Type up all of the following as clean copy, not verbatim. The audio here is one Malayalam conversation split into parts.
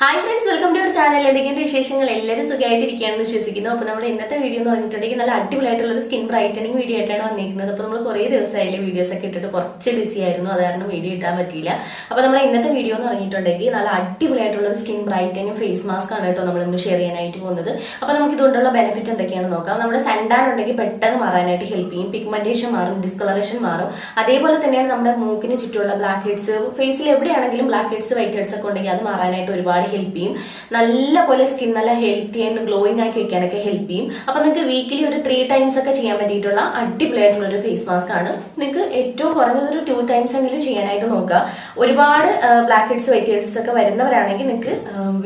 Hi friends, welcome to our channel. എന്തൊക്കെയുണ്ട് വിശേഷങ്ങൾ? എല്ലാവരും സുഖമായിട്ടിരിക്കുകയാണെന്ന് വിശ്വസിക്കുന്നു. അപ്പോൾ നമ്മുടെ ഇന്നത്തെ വീഡിയോ എന്ന് പറഞ്ഞിട്ടുണ്ടെങ്കിൽ നല്ല അടിപൊളിയായിട്ടുള്ള ഒരു സ്കിൻ ബ്രൈറ്റനിങ് വീഡിയോ ആയിട്ടാണ് വന്നിരിക്കുന്നത്. അപ്പോൾ നമ്മൾ കുറേ ദിവസമായാലും വീഡിയോസ് ഒക്കെ ഇട്ടിട്ട് കുറച്ച് ബിസി ആയിരുന്നു, അത് കാരണം വീഡിയോ ഇട്ടാൻ പറ്റിയില്ല. അപ്പോൾ നമ്മുടെ ഇന്നത്തെ വീഡിയോ എന്ന് പറഞ്ഞിട്ടുണ്ടെങ്കിൽ നല്ല അടിപൊളിയായിട്ടുള്ള ഒരു സ്കിൻ ബ്രൈറ്റനിങ് ഫേസ് മാസ്ക് ആണ് കേട്ടോ നമ്മൾ ഇന്ന് ഷെയർ ചെയ്യാനായിട്ട് പോകുന്നത്. അപ്പോൾ നമുക്ക് ഇതുകൊണ്ടുള്ള ബെനിഫിറ്റ് എന്തൊക്കെയാണെന്ന് നോക്കാം. നമ്മുടെ സൺടാൻ ഉണ്ടെങ്കിൽ പെട്ടെന്ന് മാറാനായിട്ട് ഹെൽപ്പ് ചെയ്യും, പിഗ്മെന്റേഷൻ മാറും, ഡിസ്കളറേഷൻ മാറും. അതേപോലെ തന്നെയാണ് നമ്മുടെ മൂക്കിന് ചുറ്റുമുള്ള ബ്ലാക്ക് ഹെഡ്സ്, ഫേസിൽ എവിടെയാണെങ്കിലും ബ്ലാക്ക് ഹെഡ്സ് വൈറ്റ് ഹെഡ്സ് ഒക്കെ ഉണ്ടെങ്കിൽ അത് മാറാനായിട്ട് ഒരുപാട് ഹെൽപ്പ് ചെയ്യും. നല്ല പോലെ സ്കിൻ നല്ല ഹെൽത്തി ആൻഡ് ഗ്ലോയിങ് ആക്കി വെക്കാനൊക്കെ ഹെൽപ്പ് ചെയ്യും. അപ്പൊ നിങ്ങൾക്ക് വീക്കിലി ഒരു 3 times ഒക്കെ ചെയ്യാൻ പറ്റിയിട്ടുള്ള അടിപൊളിയായിട്ടുള്ള ഒരു ഫേസ് മാസ്ക് ആണ്. നിങ്ങൾക്ക് ഏറ്റവും കുറഞ്ഞത് ഒരു 2 times എങ്കിലും ചെയ്യാനായിട്ട് നോക്കുക. ഒരുപാട് ബ്ലാക്ക് ഹെഡ്സ് വൈറ്റ് ഹെഡ്സ് ഒക്കെ വരുന്നവരാണെങ്കിൽ നിങ്ങൾക്ക്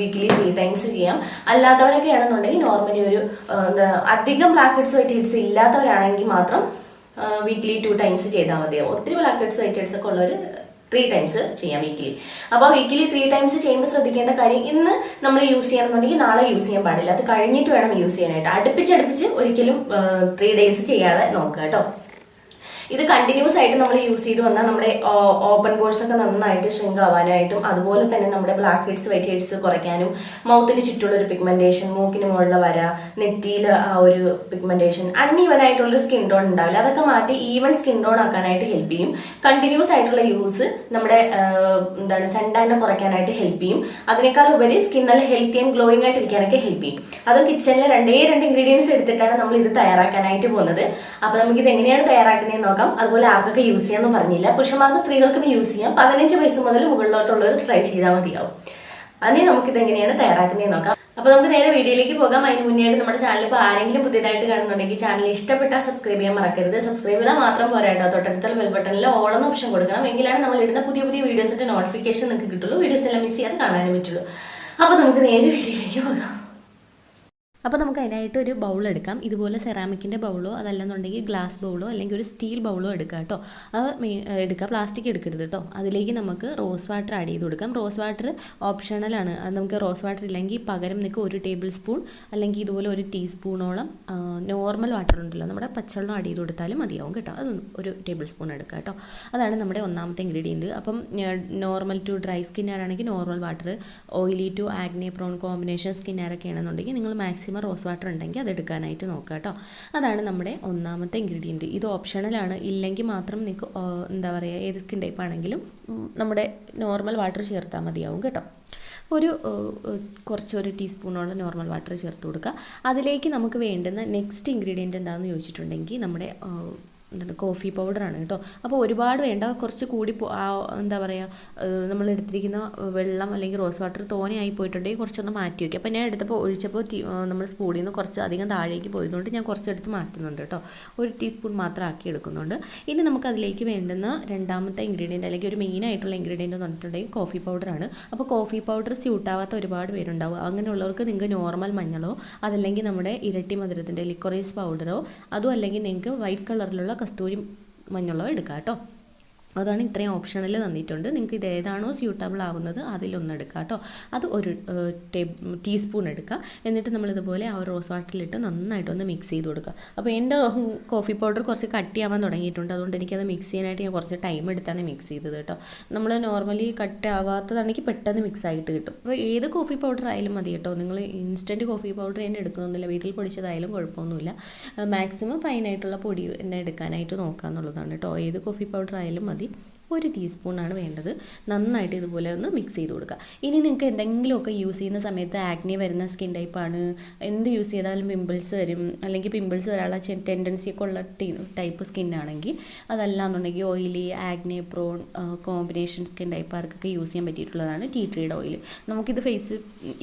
വീക്കിലി 3 times ചെയ്യാം. അല്ലാത്തവരൊക്കെ ആണെന്നുണ്ടെങ്കിൽ നോർമലി ഒരു അധികം ബ്ലാക്ക് ഹെഡ്സ് വൈറ്റ് ഹെഡ്സ് ഇല്ലാത്തവരാണെങ്കിൽ മാത്രം വീക്കിലി 2 times ചെയ്താൽ മതിയാവും. ഒത്തിരി ബ്ലാക്ക് ഹെഡ്സ് വൈറ്റ് ഹെഡ്സ് ഒക്കെ ഉള്ളവർ 3 times ചെയ്യാം വീക്കിലി. അപ്പോൾ വീക്കിലി 3 times ചെയ്യുമ്പോൾ ശ്രദ്ധിക്കേണ്ട കാര്യം, ഇന്ന് നമ്മൾ യൂസ് ചെയ്യണമെന്നുണ്ടെങ്കിൽ നാളെ യൂസ് ചെയ്യാൻ പാടില്ല, അത് കഴിഞ്ഞിട്ട് വേണം യൂസ് ചെയ്യാനായിട്ട്. അടുപ്പിച്ചടുപ്പിച്ച് ഒരിക്കലും 3 days ചെയ്യാതെ നോക്കുക കേട്ടോ. ഇത് കണ്ടിന്യൂസ് ആയിട്ട് നമ്മൾ യൂസ് ചെയ്ത് വന്നാൽ നമ്മുടെ ഓപ്പൺ പോർസ് ഒക്കെ നന്നായിട്ട് ഷ്രിങ്ക് ആവാനായിട്ടും അതുപോലെ തന്നെ നമ്മുടെ ബ്ലാക്ക് ഹെഡ്സ് വൈറ്റ് ഹെഡ്സ് കുറയ്ക്കാനും മൗത്തിന് ചുറ്റുള്ള ഒരു പിഗ്മെന്റേഷൻ, മൂക്കിന് മുകളിൽ വര, നെറ്റിയിൽ ആ ഒരു പിഗ്മെന്റേഷൻ, അൺഈവൻ ആയിട്ടുള്ള സ്കിൻ ടോൺ ഉണ്ടാവില്ല, അതൊക്കെ മാറ്റി ഈവൻ സ്കിൻ ടോൺ ആക്കാനായിട്ട് ഹെൽപ്പ് ചെയ്യും. കണ്ടിന്യൂസ് ആയിട്ടുള്ള യൂസ് നമ്മുടെ സൺടാനെ കുറയ്ക്കാനായിട്ട് ഹെൽപ്പ് ചെയ്യും. അതിനേക്കാൾ ഉപരി സ്കിൻ നല്ല ഹെൽത്തി ആൻഡ് ഗ്ലോയിങ് ആയിട്ട് ഇരിക്കാനൊക്കെ ഹെൽപ്പ് ചെയ്യും. അത് കിച്ചണിൽ 2 ഇൻഗ്രീഡിയൻസ് എടുത്തിട്ടാണ് നമ്മൾ ഇത് തയ്യാറാക്കാനായിട്ട് പോകുന്നത്. അപ്പൊ നമുക്ക് ഇത് എങ്ങനെയാണ് തയ്യാറാക്കുന്നതെന്ന് നോക്കാം. അതുപോലെ ആർക്കൊക്കെ യൂസ് ചെയ്യാന്ന് പറഞ്ഞില്ല, പുരുഷന്മാർക്കും സ്ത്രീകൾക്കും യൂസ് ചെയ്യാം. 15 വയസ്സ് മുതൽ മുകളിലോട്ടുള്ളവർ ട്രൈ ചെയ്താൽ മതിയാവും. അതിന് നമുക്ക് ഇത് എങ്ങനെയാണ് തയ്യാറാക്കുന്നതെന്ന് നോക്കാം. അപ്പൊ നമുക്ക് നേരെ വീഡിയോയിലേക്ക് പോകാം. അതിന് മുന്നേയായിട്ട് നമ്മുടെ ചാനൽ ഇപ്പോൾ ആരെങ്കിലും പുതിയതായിട്ട് കാണുന്നുണ്ടെങ്കിൽ ചാനൽ ഇഷ്ടപ്പെട്ടാൽ സബ്സ്ക്രൈബ് ചെയ്യാൻ മറക്കരുത്. സബ്സ്ക്രൈബ് ചെയ്താൽ മാത്രം പോരാട്ടോ, തൊട്ടടുത്തുള്ള ബെൽ ബട്ടണിൽ ഓൾ എന്ന ഓപ്ഷൻ കൊടുക്കണം. എങ്കിലാണ് നമ്മൾ ഇടുന്ന പുതിയ പുതിയ വീഡിയോസിന്റെ നോട്ടിഫിക്കേഷൻ നിങ്ങൾക്ക് കിട്ടുള്ളൂ, വീഡിയോസ് എല്ലാം മിസ് ചെയ്യാതെ കാണാനും പറ്റുള്ളൂ. അപ്പൊ നമുക്ക് നേരെ വീഡിയോയിലേക്ക് പോകാം. അപ്പോൾ നമുക്ക് അതിനായിട്ട് ഒരു ബൗൾ എടുക്കാം. ഇതുപോലെ സെറാമിക്കിൻ്റെ ബൗളോ അതല്ലെന്നുണ്ടെങ്കിൽ ഗ്ലാസ് ബൗളോ അല്ലെങ്കിൽ ഒരു സ്റ്റീൽ ബൗളോ എടുക്കുക കേട്ടോ. അത് എടുക്കുക, പ്ലാസ്റ്റിക് എടുക്കരുത് കേട്ടോ. അതിലേക്ക് നമുക്ക് റോസ് വാട്ടർ ആഡ് ചെയ്ത് കൊടുക്കാം. റോസ് വാട്ടർ ഓപ്ഷണലാണ്. അത് നമുക്ക് റോസ് വാട്ടർ ഇല്ലെങ്കിൽ പകരം നിങ്ങൾക്ക് 1 ടേബിൾ സ്പൂൺ അല്ലെങ്കിൽ ഇതുപോലെ 1 ടീസ്പൂണോളം നോർമൽ വാട്ടർ ഉണ്ടല്ലോ, നമ്മുടെ പച്ചവെള്ളം ആഡ് ചെയ്ത് കൊടുത്താലും മതിയാവും കേട്ടോ. അത് 1 ടേബിൾ സ്പൂൺ എടുക്കുക കേട്ടോ. അതാണ് നമ്മുടെ ഒന്നാമത്തെ ഇൻഗ്രീഡിയൻറ്റ്. അപ്പം നോർമൽ ടു ഡ്രൈ സ്കിന്നാണെങ്കിൽ normal water, oily to acne prone combination സ്കിന്നാരൊക്കെ ആണെന്നുണ്ടെങ്കിൽ നിങ്ങൾ മാക്സിമം റോസ് വാട്ടർ ഉണ്ടെങ്കിൽ അത് എടുക്കാനായിട്ട് നോക്കുക കേട്ടോ. അതാണ് നമ്മുടെ ഒന്നാമത്തെ ഇൻഗ്രീഡിയൻറ്റ്. ഇത് ഓപ്ഷണലാണ്, ഇല്ലെങ്കിൽ മാത്രം നിങ്ങൾക്ക് എന്താ പറയുക, ഏത് സ്കിൻ ടൈപ്പ് ആണെങ്കിലും നമ്മുടെ നോർമൽ വാട്ടർ ചേർത്താൽ മതിയാവും കേട്ടോ. കുറച്ച് 1 ടീസ്പൂണോളം നോർമൽ വാട്ടർ ചേർത്ത് കൊടുക്കുക. അതിലേക്ക് നമുക്ക് വേണ്ടുന്ന നെക്സ്റ്റ് ഇൻഗ്രീഡിയൻറ്റ് എന്താണെന്ന് ചോദിച്ചിട്ടുണ്ടെങ്കിൽ നമ്മുടെ കോഫി പൗഡറാണ് കേട്ടോ. അപ്പോൾ ഒരുപാട് വേണ്ട, കുറച്ച് കൂടി എന്താ പറയുക, നമ്മൾ എടുത്തിരിക്കുന്ന വെള്ളം അല്ലെങ്കിൽ റോസ് വാട്ടർ തോനെയായി പോയിട്ടുണ്ടെങ്കിൽ കുറച്ചൊന്ന് മാറ്റി വയ്ക്കുക. അപ്പോൾ ഞാൻ എടുത്തപ്പോൾ ഒഴിച്ചപ്പോൾ നമ്മൾ സ്പൂണിൽ നിന്ന് കുറച്ച് അധികം താഴേക്ക് പോയതുകൊണ്ട് ഞാൻ കുറച്ചെടുത്ത് മാറ്റുന്നുണ്ട് കേട്ടോ. 1 ടീസ്പൂൺ മാത്രം ആക്കി എടുക്കുന്നുണ്ട്. ഇനി നമുക്ക് അതിലേക്ക് വേണ്ടുന്ന രണ്ടാമത്തെ ഇൻഗ്രീഡിയൻറ്റ് അല്ലെങ്കിൽ ഒരു മെയിനായിട്ടുള്ള ഇൻഗ്രീഡിയൻറ്റ് എന്ന് പറഞ്ഞിട്ടുണ്ടെങ്കിൽ കോഫി പൗഡറാണ്. അപ്പോൾ കോഫി പൗഡർ സ്യൂട്ടാവാത്ത ഒരുപാട് പേരുണ്ടാവും. അങ്ങനെയുള്ളവർക്ക് നിങ്ങൾക്ക് നോർമൽ മഞ്ഞളോ അതല്ലെങ്കിൽ നമ്മുടെ ഇരട്ടി മധുരത്തിൻ്റെ ലിക്കോറൈസ് പൗഡറോ അതും അല്ലെങ്കിൽ നിങ്ങൾക്ക് വൈറ്റ് കളറിലുള്ള കസ്തൂരി മഞ്ഞളോ എടുക്കാം കേട്ടോ. അതാണ് ഇത്രയും ഓപ്ഷനിൽ തന്നിട്ടുണ്ട്. നിങ്ങൾക്ക് ഇത് ഏതാണോ സ്യൂട്ടബിൾ ആവുന്നത് അതിലൊന്ന് എടുക്കുക കേട്ടോ. അത് 1 ടീസ്പൂൺ എടുക്കുക. എന്നിട്ട് നമ്മളിതുപോലെ ആ റോസ് വാട്ടറിലിട്ട് നന്നായിട്ടൊന്ന് മിക്സ് ചെയ്ത് കൊടുക്കുക. അപ്പോൾ എൻ്റെ കോഫി പൗഡർ കുറച്ച് കട്ടിയാവാൻ തുടങ്ങിയിട്ടുണ്ട്, അതുകൊണ്ട് എനിക്കത് മിക്സ് ചെയ്യാനായിട്ട് ഞാൻ കുറച്ച് ടൈം എടുത്താണ് മിക്സ് ചെയ്തത് കേട്ടോ. നമ്മൾ നോർമലി കട്ട് ആവാത്തതാണെങ്കിൽ പെട്ടെന്ന് മിക്സ് ആയിട്ട് കിട്ടും. അപ്പോൾ ഏത് കോഫി പൗഡർ ആയാലും മതി കേട്ടോ. നിങ്ങൾ ഇൻസ്റ്റൻറ്റ് കോഫി പൗഡർ തന്നെ എടുക്കണമെന്നില്ല, വീട്ടിൽ പൊടിച്ചതായാലും കുഴപ്പമൊന്നുമില്ല. മാക്സിമം ഫൈനായിട്ടുള്ള പൊടി തന്നെ എടുക്കാനായിട്ട് നോക്കുക എന്നുള്ളതാണ് കേട്ടോ. ഏത് കോഫി പൗഡർ ആയാലും മതി. 1 ടീസ്പൂണാണ് വേണ്ടത്. നന്നായിട്ട് ഇതുപോലെ ഒന്ന് മിക്സ് ചെയ്ത് കൊടുക്കുക. ഇനി നിങ്ങൾക്ക് എന്തെങ്കിലുമൊക്കെ യൂസ് ചെയ്യുന്ന സമയത്ത് ആഗ്നെ വരുന്ന സ്കിൻ ടൈപ്പാണ്, എന്ത് യൂസ് ചെയ്താലും പിമ്പിൾസ് വരും അല്ലെങ്കിൽ പിമ്പിൾസ് വരാനുള്ള ടെൻഡൻസിയൊക്കെ ഉള്ള ടൈപ്പ് സ്കിന്നാണെങ്കിൽ, അതല്ലാന്നുണ്ടെങ്കിൽ oily ആഗ്നെ prone combination skin ടൈപ്പാർക്കൊക്കെ use ചെയ്യാൻ പറ്റിയിട്ടുള്ളതാണ് ടീ ട്രീയുടെ ഓയിൽ. നമുക്കിത്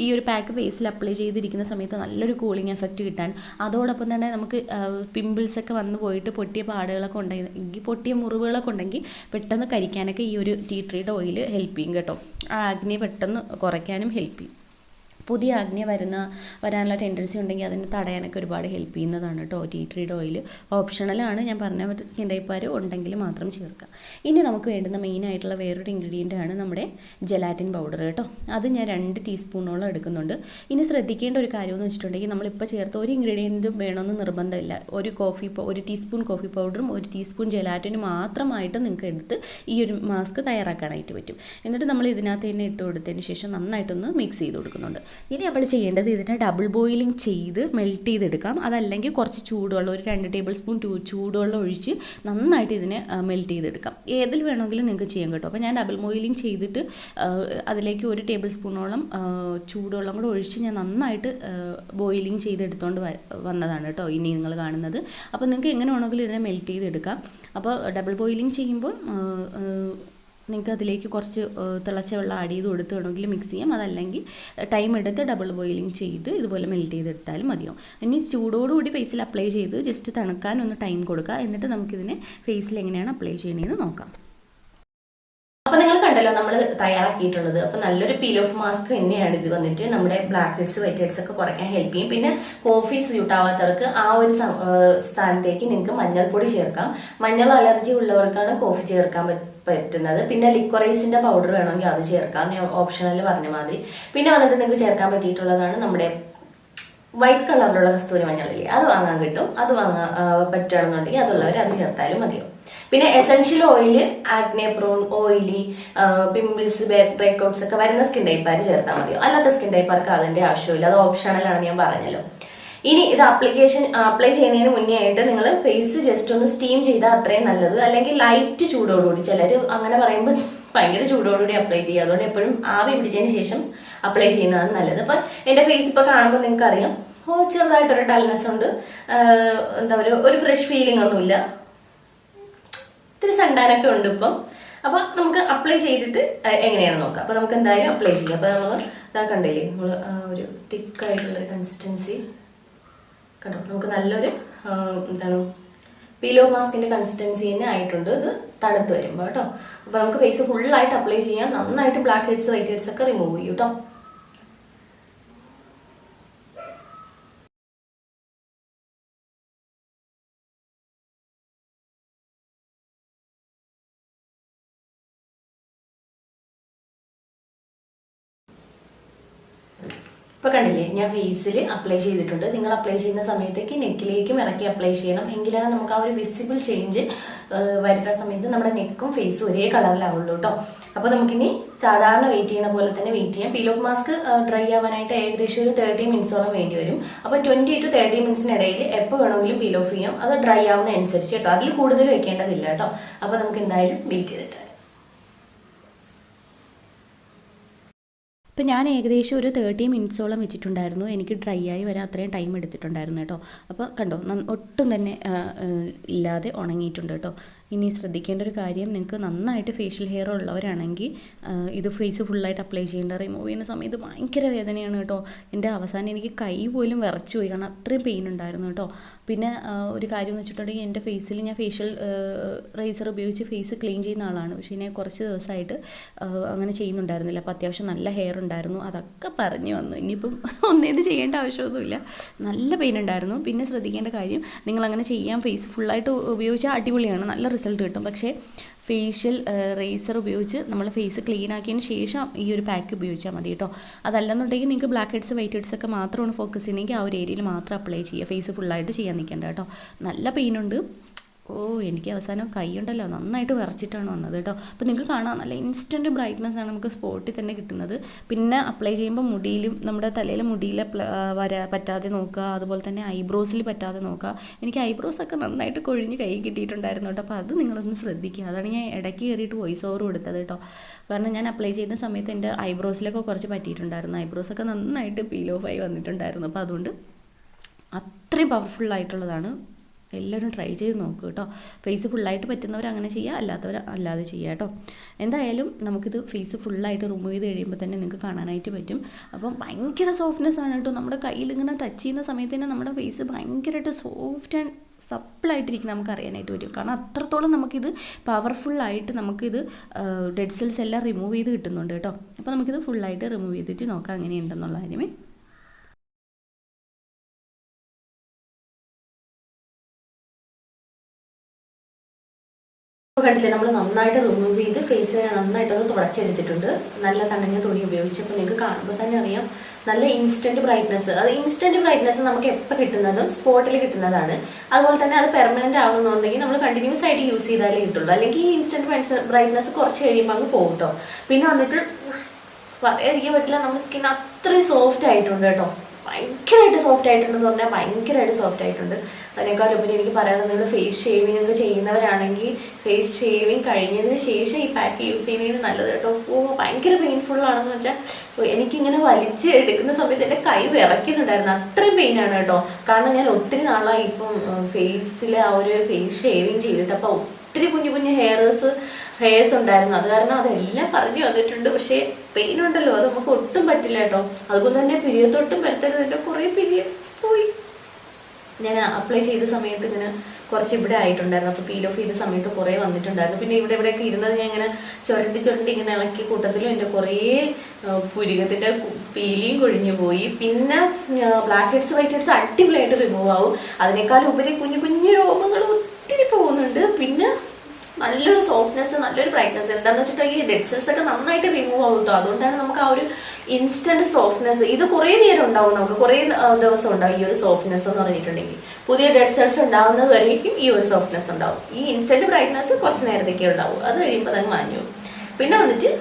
ഈ ഒരു പാക്ക് ഫേസിൽ അപ്ലൈ ചെയ്തിരിക്കുന്ന സമയത്ത് നല്ലൊരു കൂളിംഗ് എഫക്റ്റ് കിട്ടാൻ, അതോടൊപ്പം തന്നെ നമുക്ക് പിമ്പിൾസൊക്കെ വന്ന് പോയിട്ട് പൊട്ടിയ പാടുകളൊക്കെ ഉണ്ടെങ്കിൽ, പൊട്ടിയ മുറിവുകളൊക്കെ ഉണ്ടെങ്കിൽ പെട്ടെന്ന് കരിക്കാനൊക്കെ ഈ ഒരു ടീ ട്രീയുടെ ഓയിൽ ഹെൽപ്പ് ചെയ്യും കേട്ടോ. ആ ആഗ്നെ പെട്ടെന്ന് കുറയ്ക്കാനും ഹെൽപ്പ് ചെയ്യും. പുതിയ ആഗ്നേ വരാനുള്ള ടെൻഡൻസി ഉണ്ടെങ്കിൽ അതിന് തടയാനൊക്കെ ഒരുപാട് ഹെൽപ്പ് ചെയ്യുന്നതാണ് കേട്ടോ ടീ ട്രീയുടെ ഓയിൽ. ഓപ്ഷണലാണ്, ഞാൻ പറഞ്ഞ മറ്റു സ്കിൻ ടൈപ്പുകാർ ഉണ്ടെങ്കിൽ മാത്രം ചേർക്കാം. ഇനി നമുക്ക് വേണ്ടുന്ന മെയിനായിട്ടുള്ള വേറൊരു ഇൻഗ്രീഡിയൻ്റ് ആണ് നമ്മുടെ ജെലാറ്റിൻ പൗഡർ കേട്ടോ. അത് ഞാൻ 2 ടീസ്പൂണോളം എടുക്കുന്നുണ്ട്. ഇനി ശ്രദ്ധിക്കേണ്ട ഒരു കാര്യം എന്ന് വെച്ചിട്ടുണ്ടെങ്കിൽ നമ്മളിപ്പോൾ ചേർത്ത ഒരു ഇൻഗ്രീഡിയൻറ്റും വേണമെന്ന് നിർബന്ധമില്ല. ഒരു ടീസ്പൂൺ കോഫി പൗഡറും 1 ടീസ്പൂൺ ജെലാറ്റിനും മാത്രമായിട്ട് നിങ്ങൾക്ക് എടുത്ത് ഈ ഒരു മാസ്ക് തയ്യാറാക്കാനായിട്ട് പറ്റും. എന്നിട്ട് നമ്മൾ ഇതിനകത്ത് തന്നെ ഇട്ട് കൊടുത്തതിന് ശേഷം നന്നായിട്ടൊന്ന് മിക്സ് ചെയ്ത് കൊടുക്കുന്നുണ്ട്. ഇനി നമ്മൾ ചെയ്യേണ്ടത് ഇതിനെ ഡബിൾ ബോയിലിംഗ് ചെയ്ത് മെൽറ്റ് ചെയ്തെടുക്കാം. അതല്ലെങ്കിൽ കുറച്ച് ചൂടുവെള്ളം, ഒരു 2 ടേബിൾ സ്പൂൺ ചൂടുവെള്ളം ഒഴിച്ച് നന്നായിട്ട് ഇതിനെ മെൽറ്റ് ചെയ്തെടുക്കാം. ഏതിൽ വേണമെങ്കിലും നിങ്ങൾക്ക് ചെയ്യാം കേട്ടോ. അപ്പോൾ ഞാൻ ഡബിൾ ബോയിലിംഗ് ചെയ്തിട്ട് അതിലേക്ക് 1 ടേബിൾ സ്പൂണോളം ചൂടുവെള്ളം കൂടെ ഒഴിച്ച് ഞാൻ നന്നായിട്ട് ബോയിലിംഗ് ചെയ്തെടുത്തുകൊണ്ട് വന്നതാണ് കേട്ടോ ഇനി നിങ്ങൾ കാണുന്നത്. അപ്പോൾ നിങ്ങൾക്ക് എങ്ങനെ വേണമെങ്കിലും ഇതിനെ മെൽറ്റ് ചെയ്തെടുക്കാം. അപ്പോൾ ഡബിൾ ബോയിലിംഗ് ചെയ്യുമ്പോൾ നിങ്ങൾക്ക് അതിലേക്ക് കുറച്ച് തിളച്ച വെള്ളം ആഡ് ചെയ്ത് കൊടുത്ത് വേണമെങ്കിൽ മിക്സ് ചെയ്യാം. അതല്ലെങ്കിൽ ടൈം എടുത്ത് ഡബിൾ ബോയിലിംഗ് ചെയ്ത് ഇതുപോലെ മെൽറ്റ് ചെയ്തെടുത്താലും മതിയാവും. ഇനി ചൂടോടുകൂടി ഫേസിൽ അപ്ലൈ ചെയ്ത് ജസ്റ്റ് തണുക്കാൻ ഒന്ന് ടൈം കൊടുക്കുക. എന്നിട്ട് നമുക്കിതിനെ ഫേസിൽ എങ്ങനെയാണ് അപ്ലൈ ചെയ്യണമെന്ന് നോക്കാം. അപ്പോൾ നിങ്ങൾ കണ്ടല്ലോ നമ്മൾ തയ്യാറാക്കിയിട്ടുള്ളത്. അപ്പോൾ നല്ലൊരു പീൽ ഓഫ് മാസ്ക് തന്നെയാണ് ഇത്. വന്നിട്ട് നമ്മുടെ ബ്ലാക്ക് ഹെഡ്സ് വൈറ്റ് ഹെഡ്സ് ഒക്കെ കുറയ്ക്കാൻ ഹെൽപ്പ് ചെയ്യും. പിന്നെ കോഫി സ്യൂട്ട് ആവാത്തവർക്ക് ആ ഒരു സ്ഥാനത്തേക്ക് നിങ്ങൾക്ക് മഞ്ഞൾപ്പൊടി ചേർക്കാം. മഞ്ഞൾ അലർജി ഉള്ളവർക്കാണ് കോഫി ചേർക്കാൻ പറ്റുന്നത്. പിന്നെ ലിക്വറൈസിന്റെ പൗഡർ വേണമെങ്കിൽ അത് ചേർക്കാം, ഞാൻ ഓപ്ഷണൽ പറഞ്ഞ മാതിരി. പിന്നെ വന്നിട്ട് നിങ്ങൾക്ക് ചേർക്കാൻ പറ്റിയിട്ടുള്ളതാണ് നമ്മുടെ വൈറ്റ് കളറിലുള്ള കസ്തൂരി മഞ്ഞളില്ലേ, അത് വാങ്ങാൻ കിട്ടും. അത് വാങ്ങാൻ പറ്റുകയാണെന്നുണ്ടെങ്കിൽ അതുള്ളവർ അത് ചേർത്താലും മതിയോ. പിന്നെ essential oil, acne prone, oily, pimples, breakouts ഒക്കെ വരുന്ന സ്കിൻ ടൈപ്പുകാർ ചേർത്താൽ മതിയോ. അല്ലാത്ത സ്കിൻ ടൈപ്പുകാർക്ക് അതിന്റെ ആവശ്യമില്ല, അത് ഓപ്ഷണലാണെന്ന് ഞാൻ പറഞ്ഞല്ലോ. ഇനി ഇത് അപ്ലൈ ചെയ്യുന്നതിന് മുന്നേ ആയിട്ട് നിങ്ങൾ ഫേസ് ജസ്റ്റ് ഒന്ന് സ്റ്റീം ചെയ്താൽ അത്രയും നല്ലത്. അല്ലെങ്കിൽ ലൈറ്റ് ചൂടോടുകൂടി, ചിലർ അങ്ങനെ പറയുമ്പോൾ ഭയങ്കര ചൂടോടുകൂടി അപ്ലൈ ചെയ്യുക. അതുകൊണ്ട് എപ്പോഴും ആവി പിടിച്ചതിന് ശേഷം അപ്ലൈ ചെയ്യുന്നതാണ് നല്ലത്. അപ്പം എൻ്റെ ഫേസ് ഇപ്പോൾ കാണുമ്പോൾ നിങ്ങൾക്ക് അറിയാം, ചെറുതായിട്ടൊരു ഡൾനെസ് ഉണ്ട്, എന്താ പറയുക, ഒരു ഫ്രഷ് ഫീലിംഗ് ഒന്നുമില്ല, ഇത്തിരി സണ്ടാനൊക്കെ ഉണ്ട് ഇപ്പം. അപ്പൊ നമുക്ക് അപ്ലൈ ചെയ്തിട്ട് എങ്ങനെയാണ് നോക്കാം. അപ്പൊ നമുക്ക് എന്തായാലും അപ്ലൈ ചെയ്യാം. അപ്പൊ നമ്മൾ ഇതാ കണ്ടില്ലേ, നമ്മൾ ഒരു തിക്കായിട്ടുള്ളൊരു കൺസിസ്റ്റൻസി കണ്ടോ. നമുക്ക് നല്ലൊരു എന്താണ് പീൽ ഓഫ് മാസ്കിന്റെ കൺസിസ്റ്റൻസി തന്നെ ആയിട്ടുണ്ട്. ഇത് തണുത്ത് വരുമ്പോൾ കേട്ടോ. അപ്പൊ നമുക്ക് ഫേസ് ഫുള്ളായിട്ട് അപ്ലൈ ചെയ്യാം. നന്നായിട്ട് ബ്ലാക്ക് ഹെഡ്സ് വൈറ്റ് ഹെഡ്സ് ഒക്കെ റിമൂവ് ചെയ്യും കേട്ടോ. ഇപ്പോൾ കണ്ടില്ലേ, ഞാൻ ഫേസിൽ അപ്ലൈ ചെയ്തിട്ടുണ്ട്. നിങ്ങൾ അപ്ലൈ ചെയ്യുന്ന സമയത്തേക്ക് നെക്കിലേക്കും ഇറക്കി അപ്ലൈ ചെയ്യണം. എങ്കിലാണ് നമുക്ക് ആ ഒരു വിസിബിൾ ചേഞ്ച് വരുന്ന സമയത്ത് നമ്മുടെ നെക്കും ഫേസും ഒരേ കളറിലാവുള്ളൂ കേട്ടോ. അപ്പോൾ നമുക്കിനി സാധാരണ വെയിറ്റ് ചെയ്യുന്ന പോലെ തന്നെ വെയിറ്റ് ചെയ്യാം. പീൽ ഓഫ് മാസ്ക് ഡ്രൈ ആവാനായിട്ട് ഏകദേശം ഒരു 30 മിനിറ്റ്സോളം വേണ്ടി വരും. അപ്പോൾ 20 to 30 മിനിറ്റ്സിനിടയിൽ എപ്പോൾ വേണമെങ്കിലും പീൽ ഓഫ് ചെയ്യാം. അത് ഡ്രൈ ആവുന്ന അനുസരിച്ച് കേട്ടോ. അതിൽ കൂടുതൽ വെക്കേണ്ടതില്ല കേട്ടോ. അപ്പോൾ നമുക്ക് എന്തായാലും വെയിറ്റ് ചെയ്തിട്ട്. അപ്പോൾ ഞാൻ ഏകദേശം ഒരു 30 മിനിറ്റ്സോളം വെച്ചിട്ടുണ്ടായിരുന്നു. എനിക്ക് ഡ്രൈ ആയി വരാൻ അത്രയും ടൈം എടുത്തിട്ടുണ്ടായിരുന്നു കേട്ടോ. അപ്പോൾ കണ്ടോ, ഒട്ടും തന്നെ ഇല്ലാതെ ഉണങ്ങിയിട്ടുണ്ട് കേട്ടോ. ഇനി ശ്രദ്ധിക്കേണ്ട ഒരു കാര്യം, നിങ്ങൾക്ക് നന്നായിട്ട് ഫേഷ്യൽ ഹെയർ ഉള്ളവരാണെങ്കിൽ ഇത് ഫേസ് ഫുള്ളായിട്ട് അപ്ലൈ ചെയ്യേണ്ട. റിമൂവ് ചെയ്യുന്ന സമയത്ത് ഭയങ്കര വേദനയാണ് കേട്ടോ. എൻ്റെ അവസാനം എനിക്ക് കൈ പോലും വിറച്ചു പോയി, കാരണം അത്രയും പെയിൻ ഉണ്ടായിരുന്നു കേട്ടോ. പിന്നെ ഒരു കാര്യം എന്ന് വെച്ചിട്ടുണ്ടെങ്കിൽ എൻ്റെ ഫേസിൽ ഞാൻ ഫേഷ്യൽ റേസർ ഉപയോഗിച്ച് ഫേസ് ക്ലീൻ ചെയ്യുന്ന ആളാണ്. പക്ഷേ ഞാൻ കുറച്ച് ദിവസമായിട്ട് അങ്ങനെ ചെയ്യുന്നുണ്ടായിരുന്നില്ല. അപ്പോൾ അത്യാവശ്യം നല്ല ഹെയർ ഉണ്ടായിരുന്നു. അതൊക്കെ പറഞ്ഞു വന്നു. ഇനിയിപ്പം ഒന്നേത് ചെയ്യേണ്ട ആവശ്യമൊന്നുമില്ല. നല്ല പെയിൻ ഉണ്ടായിരുന്നു. പിന്നെ ശ്രദ്ധിക്കേണ്ട കാര്യം, നിങ്ങളങ്ങനെ ചെയ്യാൻ ഫേസ് ഫുള്ളായിട്ട് ഉപയോഗിച്ചാൽ അടിപൊളിയാണ്, നല്ല റിസൾട്ട് കിട്ടും. പക്ഷേ ഫേഷ്യൽ റേസർ ഉപയോഗിച്ച് നമ്മൾ ഫേസ് ക്ലീൻ ആക്കിയതിന് ശേഷം ഈ ഒരു പാക്ക് ഉപയോഗിച്ചാൽ മതി കേട്ടോ. അതല്ലെന്നുണ്ടെങ്കിൽ നിങ്ങൾക്ക് ബ്ലാക്ക് ഹെഡ്സ് വൈറ്റ് ഹെഡ്സ് ഒക്കെ മാത്രമാണ് ഫോക്കസ് ചെയ്യുന്നതെങ്കിൽ ആ ഒരു ഏരിയയിൽ മാത്രം അപ്ലൈ ചെയ്യുക. ഫേസ് ഫുള്ളായിട്ട് ചെയ്യാൻ നിൽക്കേണ്ട കേട്ടോ. നല്ല പെയിനുണ്ട്. എനിക്ക് അവസാനം കൈ ഉണ്ടല്ലോ നന്നായിട്ട് വിറച്ചിട്ടാണ് വന്നത് കേട്ടോ. അപ്പോൾ നിങ്ങൾക്ക് കാണാം, നല്ല ഇൻസ്റ്റൻറ്റ് ബ്രൈറ്റ്നസ് ആണ് നമുക്ക് സ്പോട്ടിൽ തന്നെ കിട്ടുന്നത്. പിന്നെ അപ്ലൈ ചെയ്യുമ്പോൾ മുടിയിലും നമ്മുടെ തലയിലെ മുടിയിൽ പറ്റാതെ നോക്കുക, അതുപോലെ തന്നെ ഐബ്രോസിൽ പറ്റാതെ നോക്കുക. എനിക്ക് ഐബ്രോസൊക്കെ നന്നായിട്ട് കൊഴിഞ്ഞ് കൈ കിട്ടിയിട്ടുണ്ടായിരുന്നു കേട്ടോ. അപ്പോൾ അത് നിങ്ങളൊന്ന് ശ്രദ്ധിക്കുക. അതാണ് ഞാൻ ഇടയ്ക്ക് കയറിയിട്ട് വോയിസ് ഓവർ കൊടുത്തത് കേട്ടോ. കാരണം ഞാൻ അപ്ലൈ ചെയ്യുന്ന സമയത്ത് എൻ്റെ ഐബ്രോസിലൊക്കെ കുറച്ച് പറ്റിയിട്ടുണ്ടായിരുന്നു. ഐബ്രോസൊക്കെ നന്നായിട്ട് പീൽ ഓഫ് ആയി വന്നിട്ടുണ്ടായിരുന്നു. അപ്പോൾ അതുകൊണ്ട് അത്രയും പവർഫുള്ളായിട്ടുള്ളതാണ് എല്ലാവരും ട്രൈ ചെയ്ത് നോക്കുക കേട്ടോ. ഫേസ് ഫുള്ളായിട്ട് പറ്റുന്നവർ അങ്ങനെ ചെയ്യുക, അല്ലാത്തവർ അല്ലാതെ ചെയ്യുക കേട്ടോ. എന്തായാലും നമുക്കിത് ഫേസ് ഫുള്ളായിട്ട് റിമൂവ് ചെയ്ത് കഴിയുമ്പോൾ തന്നെ നിങ്ങൾക്ക് കാണാനായിട്ട് പറ്റും. അപ്പം ഭയങ്കര സോഫ്റ്റ്നെസ് ആണ് കേട്ടോ. നമ്മുടെ കയ്യിൽ ഇങ്ങനെ ടച്ച് ചെയ്യുന്ന സമയത്ത് തന്നെ നമ്മുടെ ഫേസ് ഭയങ്കരമായിട്ട് സോഫ്റ്റ് ആൻഡ് സപ്പിളായിട്ടിരിക്കും നമുക്ക് അറിയാനായിട്ട് പറ്റും. കാരണം അത്രത്തോളം നമുക്കിത് പവർഫുള്ളായിട്ട് നമുക്കിത് ഡെഡ് സെൽസ് എല്ലാം റിമൂവ് ചെയ്ത് കിട്ടുന്നുണ്ട് കേട്ടോ. അപ്പോൾ നമുക്കിത് ഫുള്ളായിട്ട് റിമൂവ് ചെയ്തിട്ട് നോക്കാം എങ്ങനെയുണ്ടെന്നുള്ള കാര്യമേ. കണ്ടില്ലേ, നമ്മൾ നന്നായിട്ട് റിമൂവ് ചെയ്ത് ഫേസിനെ നന്നായിട്ടൊന്ന് തുടച്ചെടുത്തിട്ടുണ്ട്. നല്ല തണഞ്ഞ തുണി ഉപയോഗിച്ചപ്പോൾ നിങ്ങൾക്ക് കാണുമ്പോൾ തന്നെ അറിയാം നല്ല ഇൻസ്റ്റന്റ് ബ്രൈറ്റ്നസ്. അത് ഇൻസ്റ്റന്റ് ബ്രൈറ്റ്നസ് നമുക്ക് എപ്പോൾ കിട്ടുന്നതും സ്പോട്ടിൽ കിട്ടുന്നതാണ്. അതുപോലെ തന്നെ അത് പെർമനന്റ് ആവുന്നുണ്ടെങ്കിൽ നമ്മൾ കണ്ടിന്യൂസ് ആയിട്ട് യൂസ് ചെയ്താലേ കിട്ടുള്ളൂ. അല്ലെങ്കിൽ ഈ ഇൻസ്റ്റന്റ് ബ്രൈറ്റ്നസ് കുറച്ച് കഴിയുമ്പോൾ അങ്ങ് പോകും കേട്ടോ. പിന്നെ വന്നിട്ട് പറയാതിരിക്കാൻ പറ്റില്ല, നമ്മുടെ സ്കിൻ അത്രയും സോഫ്റ്റ് ആയിട്ടുണ്ട് കേട്ടോ. ഭയങ്കരമായിട്ട് സോഫ്റ്റ് ആയിട്ടുണ്ടെന്ന് പറഞ്ഞാൽ ഭയങ്കരമായിട്ട് സോഫ്റ്റ് ആയിട്ടുണ്ട്. അതിനേക്കാളുപരി എനിക്ക് പറയാനുള്ളത്, നിങ്ങൾ ഫേസ് ഷേവിങ് ഒക്കെ ചെയ്യുന്നവരാണെങ്കിൽ ഫേസ് ഷേവിങ് കഴിഞ്ഞതിന് ശേഷം ഈ പാക്ക് യൂസ് ചെയ്യുന്നതിന് നല്ലത് കേട്ടോ. ഭയങ്കര പെയിൻഫുള്ളാണെന്ന് വെച്ചാൽ എനിക്കിങ്ങനെ വലിച്ച് എടുക്കുന്ന സമയത്ത് എൻ്റെ കൈ വിറയ്ക്കുന്നുണ്ടായിരുന്നു, അത്രയും പെയിനാണ് കേട്ടോ. കാരണം ഞാൻ ഒത്തിരി നാളായി ഇപ്പം ഫേസിൽ ആ ഒരു ഫേസ് ഷേവിങ് ചെയ്തിട്ട്. അപ്പോൾ ഒത്തിരി കുഞ്ഞു കുഞ്ഞു ഹെയർസ് ഉണ്ടായിരുന്നു. അത് കാരണം അതെല്ലാം പറഞ്ഞു വന്നിട്ടുണ്ട്. പക്ഷേ പെയിൻ ഉണ്ടല്ലോ, അത് നമുക്ക് ഒട്ടും പറ്റില്ല കേട്ടോ. അതുപോലെ തന്നെ പിരിയത്തൊട്ടും പറ്റരുത്. എൻ്റെ കുറേ പിരിയ പോയി. ഞാൻ അപ്ലൈ ചെയ്ത സമയത്ത് ഇങ്ങനെ കുറച്ച് ഇവിടെ ആയിട്ടുണ്ടായിരുന്നു. അപ്പോൾ പീൽ ഓഫ് ചെയ്ത സമയത്ത് കുറേ വന്നിട്ടുണ്ടായിരുന്നു. പിന്നെ ഇവിടെയൊക്കെ ഇരുന്നത് ഞാൻ ഇങ്ങനെ ചുരണ്ടി ഇങ്ങനെ ഇളക്കി കൂട്ടത്തിലും എൻ്റെ കുറേ പുരികത്തിൻ്റെ പീലിയും കൊഴിഞ്ഞു പോയി. പിന്നെ ബ്ലാക്ക് ഹെഡ്സ് വൈറ്റ് ഹെഡ്സ് അടിപൊളിയായിട്ട് റിമൂവ് ആവും. അതിനേക്കാളും ഉപരി കുഞ്ഞു കുഞ്ഞു രോമങ്ങൾ ഒത്തിരി പോകുന്നുണ്ട്. പിന്നെ നല്ലൊരു സോഫ്റ്റ്നെസ്, നല്ലൊരു ബ്രൈറ്റ്നസ്. എന്താണെന്ന് വെച്ചിട്ടുണ്ടെങ്കിൽ ഈ ഡെഡ് സെൽസ് ഒക്കെ നന്നായിട്ട് റിമൂവ് ആവും കേട്ടോ. അതുകൊണ്ടാണ് നമുക്ക് ആ ഒരു ഇൻസ്റ്റന്റ് സോഫ്റ്റ്നെസ്. ഇത് കുറേ നേരം ഉണ്ടാവും, നമുക്ക് കുറേ ദിവസം ഉണ്ടാവും ഈ ഒരു സോഫ്റ്റ്നെസ് എന്ന് പറഞ്ഞിട്ടുണ്ടെങ്കിൽ. പുതിയ ഡെഡ് സെൽസ് ഉണ്ടാകുന്നത് വരേക്കും ഈ ഒരു സോഫ്റ്റ്നെസ് ഉണ്ടാവും. ഈ ഇൻസ്റ്റന്റ് ബ്രൈറ്റ്നസ് കുറച്ച് നേരത്തേക്കേ ഉണ്ടാവും, അത് കഴിയുമ്പോൾ തന്നെ മാഞ്ഞു. പിന്നെ വന്നിട്ട്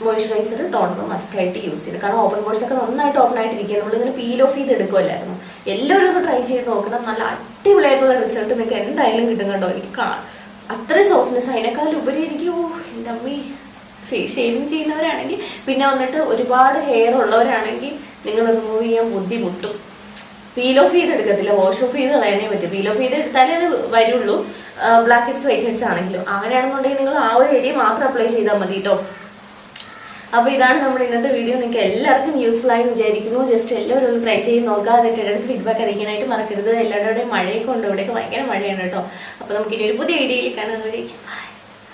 മോയ്സ്ചറൈസർ, ടോണർ മസ്റ്റായിട്ട് യൂസ് ചെയ്ത്. കാരണം ഓപ്പൺ പോർട്സ് ഒക്കെ നന്നായിട്ട് ഓപ്പൺ ആയിട്ടിരിക്കുക. നമ്മളിങ്ങനെ പീൽ ഓഫ് ചെയ്ത് എടുക്കുമല്ലായിരുന്നു. എല്ലാവരും ഒന്ന് ട്രൈ ചെയ്ത് നോക്കണം. നല്ല അടിപൊളിയായിട്ടുള്ള റിസൾട്ട് നിങ്ങൾക്ക് എന്തായാലും കിട്ടും കേട്ടോ. എനിക്ക് അത്രയും സോഫ്റ്റ്നെസ്. അതിനേക്കാളും ഉപരി എനിക്ക് എൻ്റെ അമ്മി ഫേസ് ഷേവിങ് ചെയ്യുന്നവരാണെങ്കിൽ, പിന്നെ വന്നിട്ട് ഒരുപാട് ഹെയർ ഉള്ളവരാണെങ്കിൽ നിങ്ങൾ റിമൂവ് ചെയ്യാൻ ബുദ്ധിമുട്ടും. പീൽ ഓഫ് ചെയ്തെടുക്കത്തില്ല, വാഷ് ഓഫ് ചെയ്ത് കളയാനേ പറ്റും. പീൽ ഓഫ് ചെയ്ത് എടുത്താലേ അത് വരുള്ളൂ. ബ്ലാക്ക് ഹെഡ്സ് വൈറ്റ് ഹെഡ്സ് ആണെങ്കിലും. അങ്ങനെയാണെന്നുണ്ടെങ്കിൽ നിങ്ങൾ ആ ഒരു ഏരിയ മാത്രം അപ്ലൈ ചെയ്താൽ മതി കേട്ടോ. അപ്പോൾ ഇതാണ് നമ്മുടെ ഇന്നത്തെ വീഡിയോ. നിങ്ങൾക്ക് എല്ലാവർക്കും യൂസ്ഫുൾ ആയി വിചാരിക്കുന്നു. ജസ്റ്റ് എല്ലാവരും ഒന്ന് ട്രൈ ചെയ്ത് നോക്കുക. എന്നിട്ട് എൻ്റെ അടുത്ത് ഫീഡ്ബാക്ക് അറിയിക്കാനായിട്ട് മറക്കരുത്. എല്ലാവരുടെയും മഴയൊക്കെ ഉണ്ട്, ഇവിടെയൊക്കെ ഭയങ്കര മഴയാണ് കേട്ടോ. അപ്പോൾ നമുക്കിനി ഒരു പുതിയ വീഡിയോയിൽ കാണുന്നവരേക്കും.